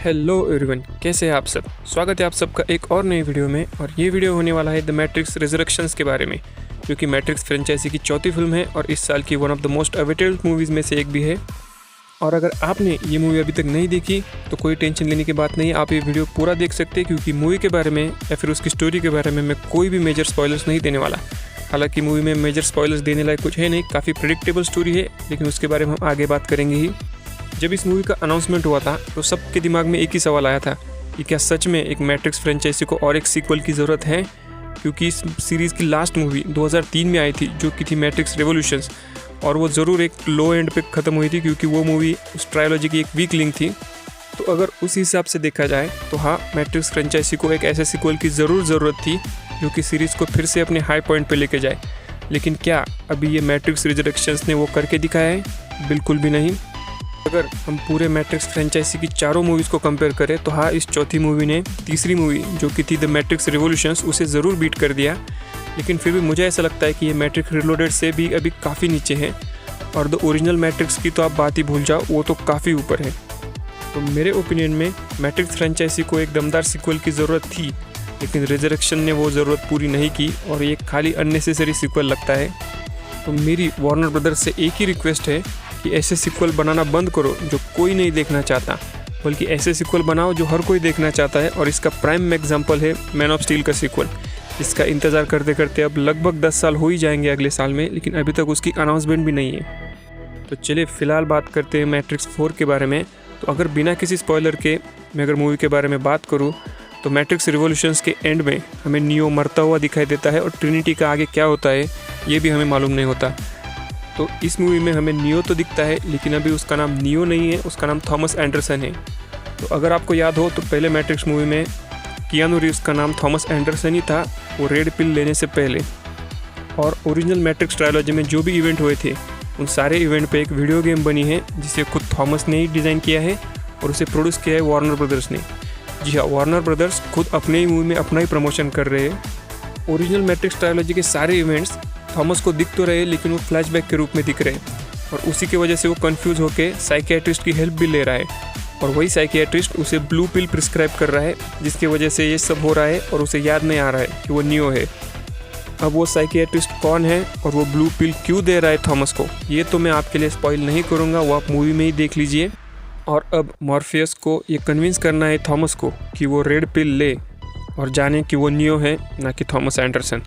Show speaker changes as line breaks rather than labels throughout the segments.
Hello everyone, कैसे हैं आप सब। स्वागत है आप सबका एक और नई वीडियो में। और ये वीडियो होने वाला है द मैट्रिक्स रिजरेक्शंस के बारे में, जो कि मैट्रिक्स फ्रेंचाइजी की चौथी फिल्म है और इस साल की one of the most awaited movies में से एक भी है। और अगर आपने ये मूवी अभी तक नहीं देखी तो कोई टेंशन लेने की बात नहीं, आप ये वीडियो पूरा देख सकते हैं, क्योंकि मूवी के बारे में या फिर उसकी स्टोरी के बारे में मैं कोई भी मेजर स्पॉयलर्स नहीं देने वाला। हालांकि मूवी में मेजर स्पॉयलर्स देने लायक कुछ है नहीं, काफ़ी प्रेडिक्टेबल स्टोरी है, लेकिन उसके बारे में हम आगे बात करेंगे ही। जब इस मूवी का अनाउंसमेंट हुआ था तो सबके दिमाग में एक ही सवाल आया था कि क्या सच में एक मैट्रिक्स फ्रेंचाइजी को और एक सीक्वल की ज़रूरत है, क्योंकि इस सीरीज़ की लास्ट मूवी 2003 में आई थी जो कि थी मैट्रिक्स रिवॉल्यूशंस, और वो ज़रूर एक लो एंड पे ख़त्म हुई थी क्योंकि वो मूवी उस ट्रायोलॉजी की एक वीक लिंक थी। तो अगर उस हिसाब से देखा जाए तो हाँ, मैट्रिक्स फ्रेंचाइजी को एक ऐसे सीक्वल की ज़रूरत थी जो कि सीरीज़ को फिर से अपने हाई पॉइंट पर लेके जाए। लेकिन क्या अभी ये मैट्रिक्स रिजरेक्शंस ने वो करके दिखाया है? बिल्कुल भी नहीं। अगर हम पूरे मैट्रिक्स फ्रेंचाइजी की चारों मूवीज़ को कंपेयर करें तो हाँ, इस चौथी मूवी ने तीसरी मूवी जो कि थी द मैट्रिक्स रिवॉल्यूशंस उसे ज़रूर बीट कर दिया। लेकिन फिर भी मुझे ऐसा लगता है कि ये मैट्रिक्स रिलोडेड से भी अभी काफ़ी नीचे है, और द ओरिजिनल मैट्रिक्स की तो आप बात ही भूल जाओ, वो तो काफ़ी ऊपर है। तो मेरे ओपिनियन में मैट्रिक्स फ्रेंचाइजी को एक दमदार सीक्वल की ज़रूरत थी, लेकिन रिजरेक्शन ने वो ज़रूरत पूरी नहीं की और ये खाली अननेसेसरी सीक्वल लगता है। तो मेरी वार्नर ब्रदर्स से एक ही रिक्वेस्ट है कि ऐसे सीक्वल बनाना बंद करो जो कोई नहीं देखना चाहता, बल्कि ऐसे सीक्वल बनाओ जो हर कोई देखना चाहता है। और इसका प्राइम एग्जांपल है मैन ऑफ स्टील का सीक्वल, जिसका इंतज़ार करते करते अब लगभग 10 साल हो ही जाएंगे अगले साल में, लेकिन अभी तक उसकी अनाउंसमेंट भी नहीं है। तो चलिए फ़िलहाल बात करते हैं मैट्रिक्स 4 के बारे में। तो अगर बिना किसी स्पॉयलर के मैं अगर मूवी के बारे में बात करूँ तो मैट्रिक्स रिवॉल्यूशंस के एंड में हमें नियो मरता हुआ दिखाई देता है, और ट्रिनिटी का आगे क्या होता है ये भी हमें मालूम नहीं होता। तो इस मूवी में हमें नियो तो दिखता है, लेकिन अभी उसका नाम नियो नहीं है, उसका नाम थॉमस एंडरसन है। तो अगर आपको याद हो तो पहले मैट्रिक्स मूवी में कियानू रीव्स का नाम थॉमस एंडरसन ही था, वो रेड पिल लेने से पहले। और ओरिजिनल मैट्रिक्स ट्रायोलॉजी में जो भी इवेंट हुए थे उन सारे इवेंट पे एक वीडियो गेम बनी है, जिसे खुद थॉमस ने ही डिज़ाइन किया है और उसे प्रोड्यूस किया है वार्नर ब्रदर्स ने। जी हाँ, वार्नर ब्रदर्स खुद अपने ही मूवी में अपना ही प्रमोशन कर रहे हैं। ओरिजिनल मैट्रिक्स ट्रायोलॉजी के सारे इवेंट्स थॉमस को दिख तो रहे, लेकिन वो फ्लैशबैक के रूप में दिख रहे हैं, और उसी की वजह से वो कंफ्यूज होकर साइकियाट्रिस्ट की हेल्प भी ले रहा है, और वही साइकियाट्रिस्ट उसे ब्लू पिल प्रिस्क्राइब कर रहा है, जिसकी वजह से ये सब हो रहा है और उसे याद नहीं आ रहा है कि वो नियो है। अब वो साइकियाट्रिस्ट कौन है और वो ब्लू पिल क्यों दे रहा है थॉमस को, ये तो मैं आपके लिए स्पॉइल नहीं करूँगा, वो आप मूवी में ही देख लीजिए। और अब मॉर्फियस को ये कन्विंस करना है थॉमस को कि वो रेड पिल ले और जाने कि वो नियो है, ना कि थॉमस एंडरसन।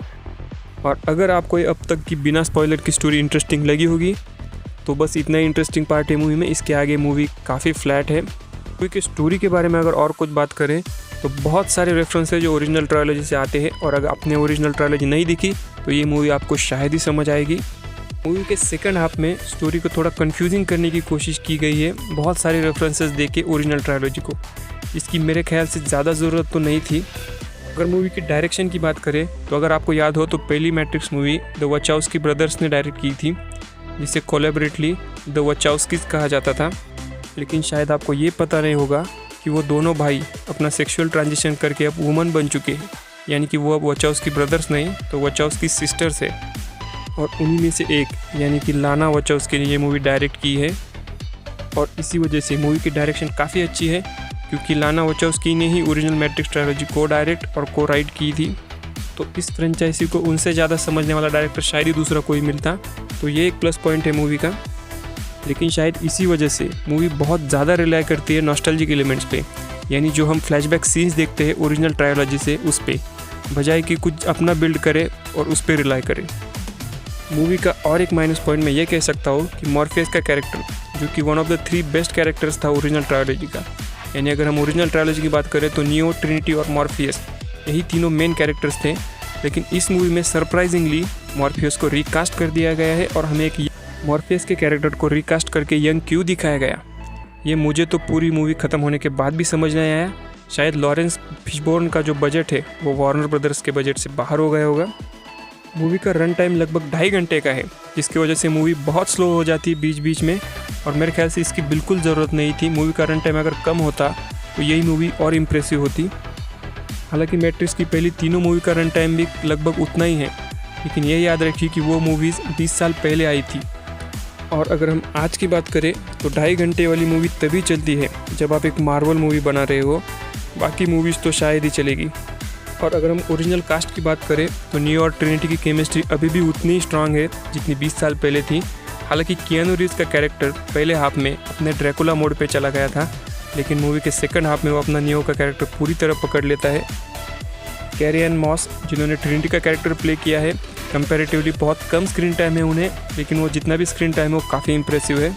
और अगर आपको ये अब तक की बिना स्पॉइलर की स्टोरी इंटरेस्टिंग लगी होगी तो बस इतना ही इंटरेस्टिंग पार्ट है मूवी में, इसके आगे मूवी काफ़ी फ्लैट है। मूवी की स्टोरी के बारे में अगर और कुछ बात करें तो बहुत सारे रेफरेंस है जो ओरिजिनल ट्रायोलॉजी से आते हैं, और अगर आपने ओरिजिनल ट्रायोलॉजी नहीं दिखी तो ये मूवी आपको शायद ही समझ आएगी। मूवी के सेकंड हाफ में स्टोरी को थोड़ा कंफ्यूजिंग करने की कोशिश की गई है, बहुत सारे रेफरेंसेस दे के ओरिजिनल ट्रायोलॉजी को, इसकी मेरे ख्याल से ज़्यादा ज़रूरत तो नहीं थी। अगर मूवी की डायरेक्शन की बात करें तो अगर आपको याद हो तो पहली मैट्रिक्स मूवी द वचाउस्की ब्रदर्स ने डायरेक्ट की थी, जिसे कोलैबोरेटली द वचाउस्कीज कहा जाता था। लेकिन शायद आपको ये पता नहीं होगा कि वो दोनों भाई अपना सेक्सुअल ट्रांजिशन करके अब वुमन बन चुके हैं, यानी कि वो अब वचाउस्की ब्रदर्स नहीं तो वचाउस्की सिस्टर्स है, और उन्हीं में से एक यानी कि लाना वचाउस्की ने ये मूवी डायरेक्ट की है। और इसी वजह से मूवी की डायरेक्शन काफ़ी अच्छी है, क्योंकि लाना वचाउस्की ने ही ओरिजिनल मैट्रिक्स ट्रायोलॉजी को डायरेक्ट और को राइट की थी। तो इस फ्रेंचाइजी को उनसे ज़्यादा समझने वाला डायरेक्टर शायद ही दूसरा कोई मिलता, तो ये एक प्लस पॉइंट है मूवी का। लेकिन शायद इसी वजह से मूवी बहुत ज़्यादा रिलाई करती है नॉस्टैल्जिक एलिमेंट्स पे, यानी जो हम फ्लैशबैक सीन्स देखते हैं ओरिजिनल ट्रायोलॉजी से उस पे, बजाय कि कुछ अपना बिल्ड करे और उस पर रिलाई करे। मूवी का और एक माइनस पॉइंट मैं ये कह सकता हूँ कि मॉर्फियस का कैरेक्टर, जो कि one of the 3 best characters था ओरिजिनल ट्रायोलॉजी का, यानी अगर हम ओरिजिनल ट्रायोलॉजी की बात करें तो नियो, ट्रिनिटी और मॉर्फियस यही तीनों मेन कैरेक्टर्स थे। लेकिन इस मूवी में सरप्राइजिंगली मॉर्फियस को रिकास्ट कर दिया गया है, और हमें एक मॉर्फियस के कैरेक्टर को रिकास्ट करके यंग क्यों दिखाया गया, ये मुझे तो पूरी मूवी ख़त्म होने के बाद भी समझ नहीं आया। शायद लॉरेंस फिशबोर्न का जो बजट है वो वार्नर ब्रदर्स के बजट से बाहर हो गया होगा। मूवी का रन टाइम लगभग 2.5 घंटे का है, जिसकी वजह से मूवी बहुत स्लो हो जाती है बीच बीच में, और मेरे ख्याल से इसकी बिल्कुल ज़रूरत नहीं थी। मूवी का रन टाइम अगर कम होता तो यही मूवी और इम्प्रेसिव होती। हालांकि मैट्रिक्स की पहली तीनों मूवी का रन टाइम भी लगभग उतना ही है, लेकिन ये याद रखिए कि वो मूवीज़ 20 साल पहले आई थी, और अगर हम आज की बात करें तो 2.5 घंटे वाली मूवी तभी चलती है जब आप एक मार्वल मूवी बना रहे हो, बाकी मूवीज़ तो शायद ही चलेगी। और अगर हम ओरिजिनल कास्ट की बात करें तो नियो और ट्रिनिटी की केमिस्ट्री अभी भी उतनी ही स्ट्रांग है जितनी 20 साल पहले थी। हालांकि कियानू रीव्स का कैरेक्टर पहले हाफ में अपने ड्रैकुला मोड पे चला गया था, लेकिन मूवी के सेकंड हाफ में वो अपना नियो का कैरेक्टर पूरी तरह पकड़ लेता है। कैरी एन मॉस जिन्होंने ट्रिनिटी का कैरेक्टर प्ले किया है, कंपैरेटिवली बहुत कम स्क्रीन टाइम है उन्हें, लेकिन वो जितना भी स्क्रीन टाइम है वो काफ़ी इंप्रेसिव है।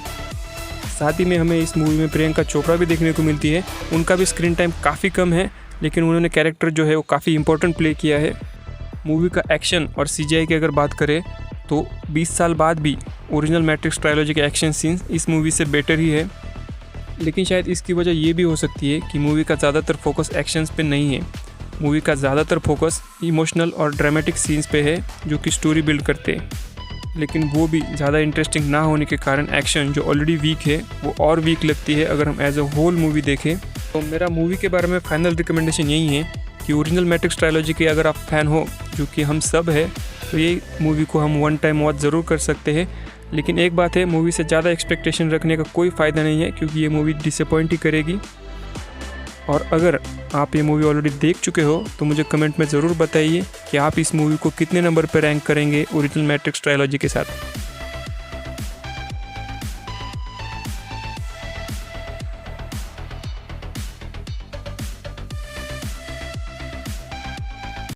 साथ ही में हमें इस मूवी में प्रियंका चोपड़ा भी देखने को मिलती है। उनका भी स्क्रीन टाइम काफ़ी कम है, लेकिन उन्होंने कैरेक्टर जो है वो काफ़ी इंपॉर्टेंट प्ले किया है। मूवी का एक्शन और CGI की अगर बात करें तो 20 साल बाद भी ओरिजिनल मैट्रिक्स ट्रायलॉजी के एक्शन सीन्स इस मूवी से बेटर ही है। लेकिन शायद इसकी वजह ये भी हो सकती है कि मूवी का ज़्यादातर फोकस एक्शंस पे नहीं है। मूवी का ज़्यादातर फोकस इमोशनल और ड्रामेटिक सीन्स पे है जो कि स्टोरी बिल्ड करते हैं, लेकिन वो भी ज़्यादा इंटरेस्टिंग ना होने के कारण एक्शन जो ऑलरेडी वीक है वो और वीक लगती है अगर हम एज अ होल मूवी देखें। तो मेरा मूवी के बारे में फाइनल रिकमेंडेशन यही है कि ओरिजिनल मैट्रिक्स ट्रायलॉजी के अगर आप फ़ैन हो, जो कि हम सब है, तो ये मूवी को हम वन टाइम वॉच ज़रूर कर सकते हैं। लेकिन एक बात है, मूवी से ज़्यादा एक्सपेक्टेशन रखने का कोई फ़ायदा नहीं है क्योंकि ये मूवी डिसअपॉइंट ही करेगी। और अगर आप ये मूवी ऑलरेडी देख चुके हो तो मुझे कमेंट में ज़रूर बताइए कि आप इस मूवी को कितने नंबर पर रैंक करेंगे ओरिजिनल मैट्रिक्स ट्रायलॉजी के साथ।